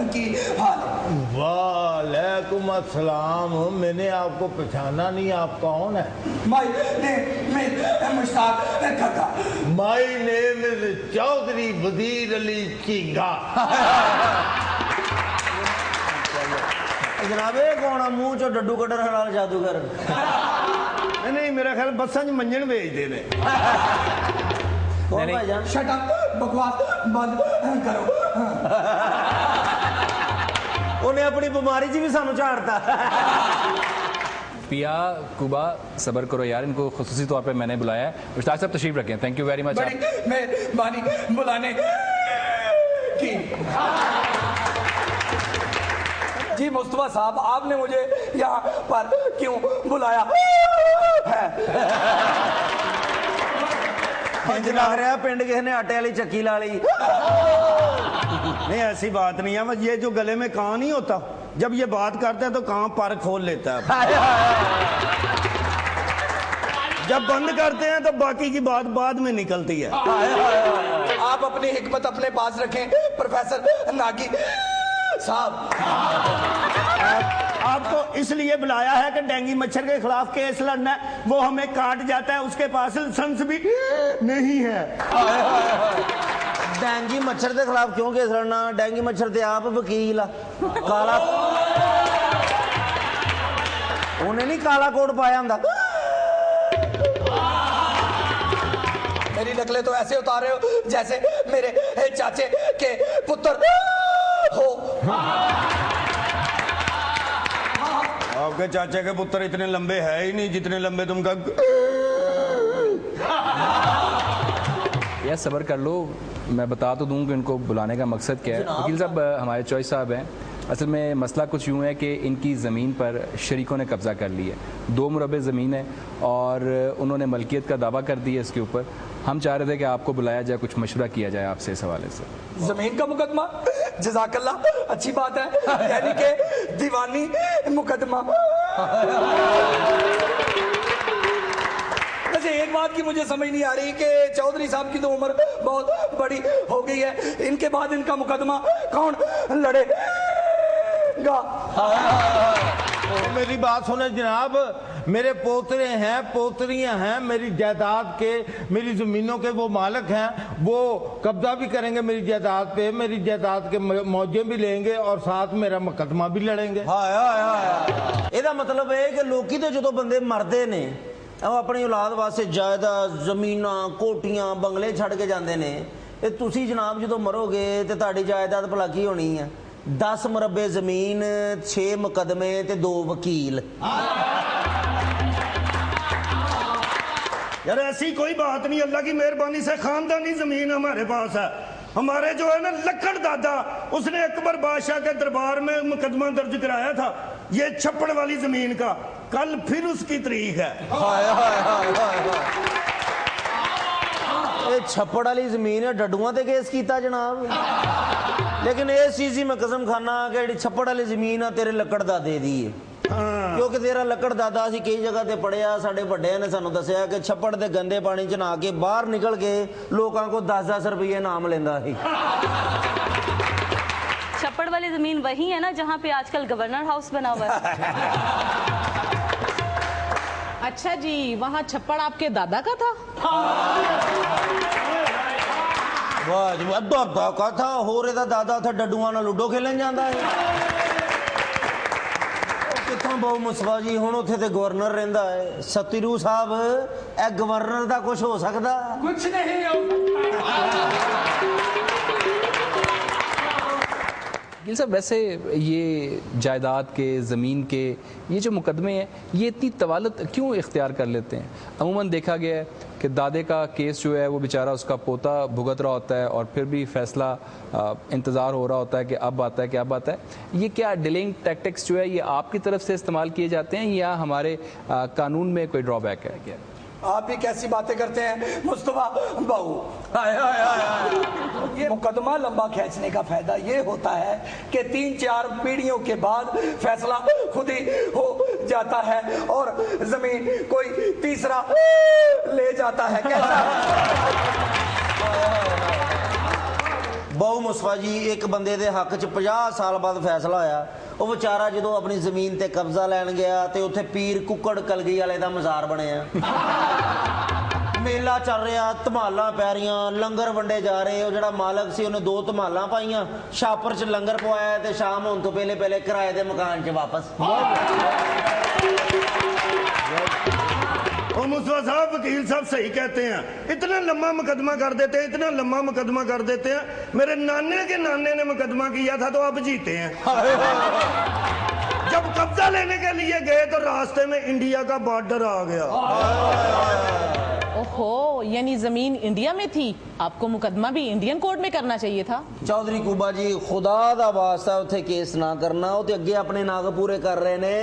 की हाल है? वालेकुम अस्सलाम। मैंने आपको पहचाना नहीं, आप कौन है? माय नेम इज मुश्ताक काका। माय नेम इज चौधरी वजीर अली चींगा। जनाब ये कौन है मुंह चो डड्डू कटर वाला जादूगर? नहीं मेरा ख्याल बसा च मंजन भेजते ने। कौन भाईजान? शट अप, बकवास बंद करो। उन्हें अपनी बीमारी च भी सानू झाड़ता। पिया कुबा सबर करो यार, इनको खुसूसी तौर पे मैंने बुलाया है। मुश्ताक साहब तशरीफ रखें। Thank you very much. बड़ी मेहरबानी बुलाने की। जी मुस्तफा साहब, आपने मुझे यहाँ पर क्यों बुलाया है? इंज लग रहा पिंड किसी ने आटे वाली चक्की ला ली। नहीं ऐसी बात नहीं है, ये जो गले में कान नहीं होता, जब ये बात करता है तो कान पर खोल लेता है। जब बंद करते हैं तो बाकी की बात बाद में निकलती है। आप अपनी हिकमत अपने पास रखें प्रोफेसर नागी साहब। आपको इसलिए बुलाया है कि डेंगू मच्छर के खिलाफ केस लड़ना है, वो हमें काट जाता है, उसके पास लाइसेंस भी नहीं है। डेंगू मच्छर के खिलाफ क्यों केस लड़ना? डेंगू मच्छर ते आप वकील आ। काला उन्हें नहीं काला कोट पाया हुंदा। मेरी नकलें तो ऐसे उतार रहे हो जैसे मेरे चाचे के पुत्र हो। आपके चाचा के पुत्र इतने लंबे है ही नहीं जितने लंबे तुमका। यार सबर कर लो, मैं बता तो दूं कि इनको बुलाने का मकसद क्या है। वकील साहब हमारे चॉइस साहब हैं। असल में मसला कुछ यूँ है कि इनकी ज़मीन पर शरीकों ने कब्ज़ा कर लिया है। 2 मुरबे ज़मीन है और उन्होंने मलकियत का दावा कर दिया इसके ऊपर। हम चाह रहे थे कि आपको बुलाया जाए, कुछ मशवरा किया जाए आपसे इस हवाले से। जमीन का मुकदमा, जज़ाकल्लाह, अच्छी बात है, यानी कि दीवानी मुकदमा। वैसे एक बात की मुझे समझ नहीं आ रही कि चौधरी साहब की तो उम्र बहुत बड़ी हो गई है, इनके बाद इनका मुकदमा कौन लड़ेगा? मेरी बात सुने जनाब, मेरे पोतरे हैं, पोतरियां हैं, मेरी जायदाद के, मेरी जमीनों के वो मालिक हैं, वो कब्जा भी करेंगे मेरी जायदाद पे, मेरी जायदाद के मौजे भी लेंगे और साथ मेरा मुकदमा भी लड़ेंगे। ਇਹਦਾ मतलब है कि लोकी तो जो बंदे मरते ने अपनी औलाद वास्ते जायदाद जमीनां कोठियां बंगले छड़ के जाते ने। तुसी जनाब जो मरोगे तो तुहाडी जायदाद भला की होनी है? 10 मुरबे जमीन, 6 मुकदमे ते 2 वकील। यार ऐसी कोई बात नहीं, अल्लाह की मेहरबानी से खानदानी जमीन हमारे पास है। हमारे जो है ना लक्कड़ दादा, उसने अकबर बादशाह के दरबार में मुकदमा दर्ज कराया था ये छप्पड़ वाली जमीन का। कल फिर उसकी तारीख है। ये छप्पड़ वाली जमीन है, डड्डुआं ते केस कीता जनाब। लेकिन इस चीज ही मैं कसम खाना कि छप्पड़ वाली जमीन है तेरे लक्कड़ दादे दी है। क्योंकि तेरा लक्कड़ दादा असी कई जगह ते पढ़िया, साडे बड़े ने सानू दसिया कि छप्पड़ दे गंदे पानी च नहा के बाहर निकल के लोगों को 10-10 रुपये नाम लेंदा ही। छप्पड़ वाली जमीन वही है ना जहाँ पे आजकल गवर्नर हाउस बना हुआ है? अच्छा जी, वहाँ छप्पड़ आपके दादा का था? वाह जी, दादा का था, हो रहा दादा था डड्डुआं नाल लूडो खेलन जांदा है। कितों बहु मुस्तफा जी, हुण उत्थे ते गवर्नर रहिंदा है। सतीरू साहब, ए गवर्नर दा कुछ हो सकदा? कुछ नहीं हो। गिल साहब वैसे ये जायदाद के, ज़मीन के ये जो मुकदमे हैं ये इतनी तवालत क्यों इख्तियार कर लेते हैं? अमूमन देखा गया है कि दादे का केस जो है वो बेचारा उसका पोता भुगत रहा होता है और फिर भी फैसला इंतज़ार हो रहा होता है कि अब आता है कि अब आता है। ये क्या डिलेइंग टैक्टिक्स जो है ये आपकी तरफ से इस्तेमाल किए जाते हैं या हमारे कानून में कोई ड्रॉबैक है क्या? आप भी कैसी बातें करते हैं मुस्तफा बाबू। ये मुकदमा लंबा खींचने का फायदा ये होता है कि 3-4 पीढ़ियों के बाद फैसला खुद ही हो जाता है और जमीन कोई तीसरा ले जाता है। कैसा? ਬਹੁ ਮੁਸਫਾ ਜੀ ਇੱਕ ਬੰਦੇ ਦੇ ਹੱਕ 'ਚ 50 ਸਾਲ ਬਾਅਦ ਫੈਸਲਾ ਹੋਇਆ। ਉਹ ਵਿਚਾਰਾ ਜਦੋਂ ਆਪਣੀ ਜ਼ਮੀਨ ਤੇ ਕਬਜ਼ਾ ਲੈਣ ਗਿਆ ਤੇ ਉੱਥੇ ਪੀਰ ਕੁੱਕੜ ਕਲਗੀ ਵਾਲੇ ਦਾ ਮਜ਼ਾਰ ਬਣਿਆ। ਮੇਲਾ ਚੱਲ ਰਿਹਾ, ਧਮਾਲਾਂ ਪੈ ਰਹੀਆਂ, ਲੰਗਰ ਵੰਡੇ ਜਾ ਰਹੇ। ਉਹ ਜਿਹੜਾ ਮਾਲਕ ਸੀ ਉਹਨੇ 2 ਧਮਾਲਾਂ ਪਾਈਆਂ, ਛਾਪਰ 'ਚ ਲੰਗਰ ਪਵਾਇਆ ਤੇ ਸ਼ਾਮ ਹੋਣ ਤੋਂ ਪਹਿਲੇ ਕਿਰਾਏ ਦੇ ਮਕਾਨ 'ਚ ਵਾਪਸ। मुस्तफा साहब वकील साहब सही कहते हैं, इतना लंबा मुकदमा कर देते हैं, इतना लंबा मुकदमा कर देते हैं। मेरे नाने के नाने ने मुकदमा किया था तो अब जीते हैं। जब कब्जा लेने के लिए गए तो रास्ते में इंडिया का बॉर्डर आ गया। ओहो, यानी जमीन इंडिया में थी, आपको मुकदमा भी इंडियन कोर्ट में करना चाहिए था। चौधरी कुबा जी खुदा दा वास्ता उत्थे केस ना करना, वो ते अगे अपने नाग पूरे कर रहे ने।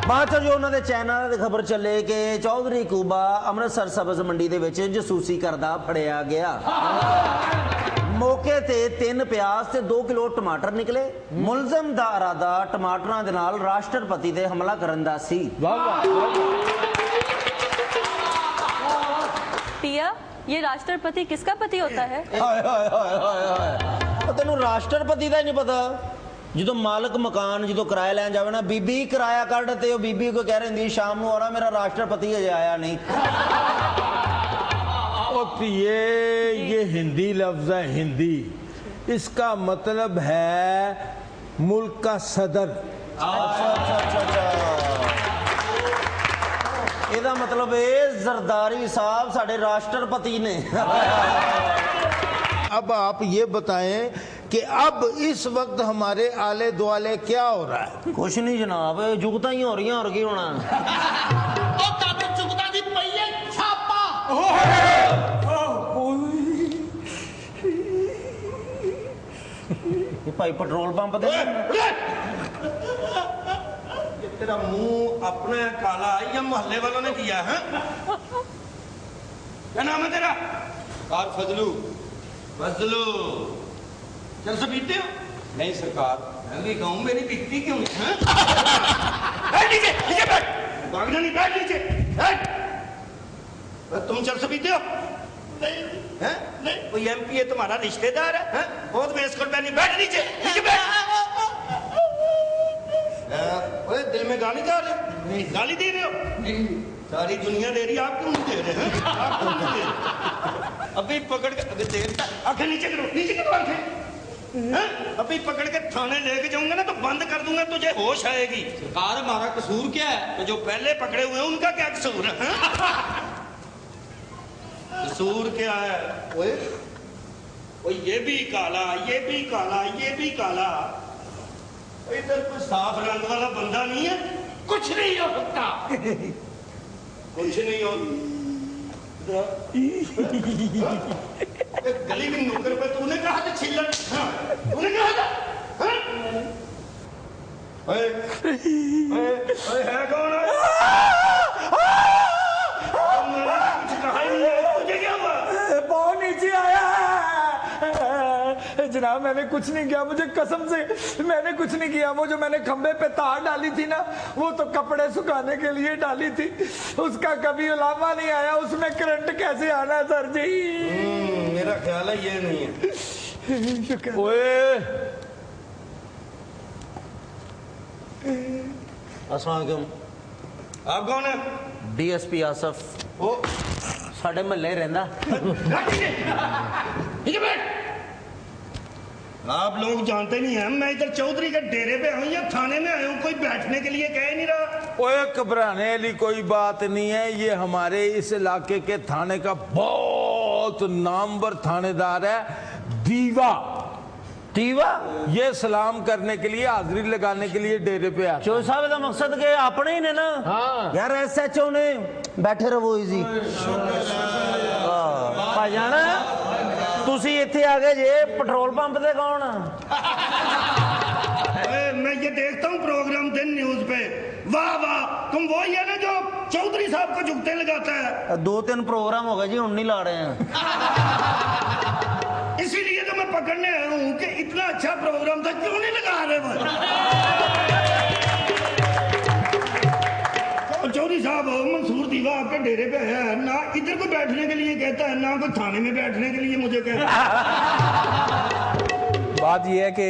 बाद जो उन्होंने चैनल ते खबर चले कि चौधरी कुबा अमृतसर सब्ज मंडी दे विच जसूसी करदा फड़िया गया। मौके ते 3 प्याज ते 2 किलो टमाटर निकले। मुलजम दा इरादा टमाटरां दे नाल राष्ट्रपति ते हमला करन दा सी। पिया, ये राष्ट्रपति किसका पति होता है? तेनू राष्ट्रपति दा ही नहीं पता। जो मालक मकान जो किराया लैन जावे ना, बीबी किराया कट ते बीबी को कह रही शाम को आना, मेरा राष्ट्रपति अजे आया नहीं। ये हिंदी लफ्ज है, हिंदी, इसका मतलब है मुल्क का सदर। ਇਹਦਾ मतलब है जरदारी साहब साढ़े राष्ट्रपति ने। अब आप ये बताएं कि अब इस वक्त हमारे आले दुआले क्या हो रहा है? कुछ नहीं जनाब, जुगता ही हो रही और की होना। भाई पेट्रोल पंप दे तेरा मुंह अपना काला या मोहल्ले वालों ने किया है? क्या नाम है तेरा? कार फजलू। फजलू, चल से पीते हो? नहीं सरकार। मैं भी कहूँ मेरी पीती क्यों है? बैठ नीचे, नीचे बैठ, भागना नहीं, बैठ नीचे, बैठ। तुम चल से पीते हो? नहीं है? नहीं, कोई एमपी है तुम्हारा रिश्तेदार है? बहुत बेस्कुट बैठी, बैठ नीचे, नीचे बैठ। ओए दिल में गाली दे रहे हो? नहीं, गाली दे रहे हो? नहीं, सारी दुनिया दे रही है, आप क्यों नहीं दे रहे हैं? आप क्यों नहीं दे रहे? अभी पकड़ के, अभी देर आंखें नीचे करो, नीचे करो आंखें। अभी पकड़ के थाने लेके जाऊंगा ना तो बंद कर दूंगा, तुझे होश आएगी। सरकार हमारा कसूर क्या है? तो जो पहले पकड़े हुए हैं उनका क्या कसूर है? कसूर क्या है? ओए, ओए ये भी काला, ये भी काला, ये भी काला। इधर कोई साफ रंग वाला बंदा नहीं है? कुछ नहीं हो सकता। कुछ नहीं हो। गली में नुक्कड़ पे तूने कहा था छिल्लर, तूने कहा था? ओए, ओए है कौन है? कुछ कहा ही नहीं है, तुझे क्या हुआ? बहुत नीचे आया है जनाब, मैंने कुछ नहीं किया, मुझे कसम से मैंने कुछ नहीं किया। वो जो मैंने खंबे पे तार डाली थी ना, वो तो कपड़े सुखाने के लिए डाली थी, उसका कभी उलामा नहीं आया, उसमें करंट कैसे आना सर जी? मेरा ख्याल है ये नहीं है। ओए अस्सलाम वालेकुम। आप कौन है? डीएसपी आसफ। ओ साडे महल्ले रहंदा। आप लोग जानते नहीं हैं, मैं इधर चौधरी के डेरे पे आऊं या थाने में आया हूं, कोई बैठने के लिए कह नहीं रहा। ओए घबराने वाली कोई बात नहीं है, ये हमारे इस इलाके के थाने का बहुत नामवर थानेदार है दीवा। दीवा ये सलाम करने के लिए, हाजिरी लगाने के लिए डेरे पे आया। चो साहब का मकसद के अपने ही ने ना। हाँ। यार एसएचओ ने बैठे रहो इजी। भाईजान तुसी इत्थे आ गए जे, पेट्रोल पंप ते कौन? मैं ये देखता हूँ प्रोग्राम दिन न्यूज पे, वाह वाह, तुम वही है ना जो चौधरी साहब को जुगते लगाता है। 2-3 प्रोग्राम हो गए जी, हम नहीं ला रहे हैं। इसीलिए तो मैं पकड़ने आया हूँ कि इतना अच्छा प्रोग्राम था, क्यों नहीं लगा रहे वो? चौधरी साहब, मंसूर दीवा आपके डेरे पे है ना, इधर को बैठने के लिए कहता है ना कोई थाने में बैठने के लिए मुझे कहता है। बात यह है कि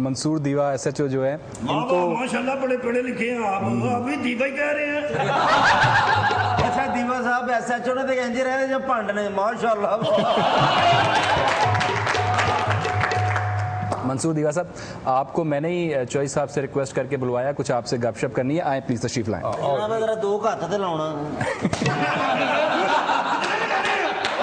मंसूर दीवा SHO जो है इनको माशाल्लाह बड़े पढ़े लिखे हैं आप भी दीवा ही कह रहे हैं। अच्छा दीवा साहब SHO ने तो इंज रहे जब भंड ने माशाल्लाह। मंसूर दीवा साहब, आपको मैंने ही चॉइस साहब से रिक्वेस्ट करके बुलवाया, कुछ आपसे गपशप करनी है, आए प्लीज तशरीफ लाएं। जनाब जरा दो हाथ ते लाउणा।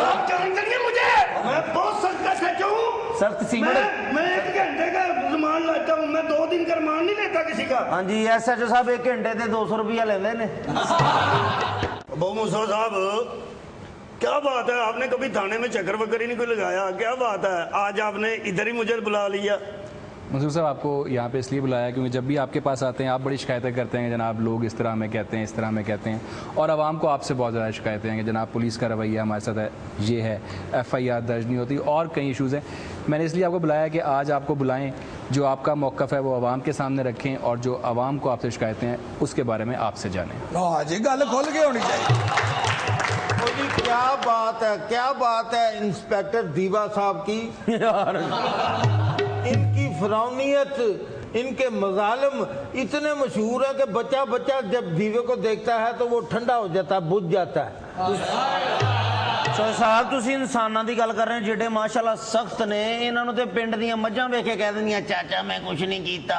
आप जानते नहीं मुझे, मैं बहुत सख्त SHO हूं। सख्त सीमा मैं 1 घंटे का रिमांड लेता हूँ, मैं 2 दिन का रिमांड नहीं लेता किसी का। हाँ जी SHO साहब 1 घंटे ते 200 रुपया लेंदे ने। अबू मूसा साहब क्या बात है, आपने कभी थाने में चक्कर वक्कर ही नहीं कोई लगाया, क्या बात है आज आपने इधर ही मुझे बुला लिया। मंसूर साहब, आपको यहाँ पे इसलिए बुलाया क्योंकि जब भी आपके पास आते हैं आप बड़ी शिकायतें करते हैं, जनाब लोग इस तरह में कहते हैं, इस तरह में कहते हैं, और आवाम को आपसे बहुत ज़्यादा शिकायतें हैं कि जनाब पुलिस का रवैया हमारे साथ है, ये है, FIR दर्ज नहीं होती, और कई इशूज़ हैं। मैंने इसलिए आपको बुलाया कि आज आपको बुलाएं, जो आपका मौक़िफ़ है वो आवाम के सामने रखें, और जो आवाम को आपसे शिकायतें हैं उसके बारे में आपसे जानें। हाँ जी, गल खोल के होनी चाहिए। क्या बात है इंस्पेक्टर दीवा साहब की यार, इनकी फिरौनियत, इनके मजालिम इतने मशहूर है कि बच्चा बच्चा जब दीवे को देखता है तो वो ठंडा हो जाता है, बुझ जाता है। सो साहब तुसी इंसानां दी गल कर रहे हैं जेडे माशाल्लाह सख्त ने, इन्हां नूं ते पिंड दीयां मੱਝਾਂ ਵੇਖ के कह दिंदियां चाचा मैं कुछ नहीं कीता।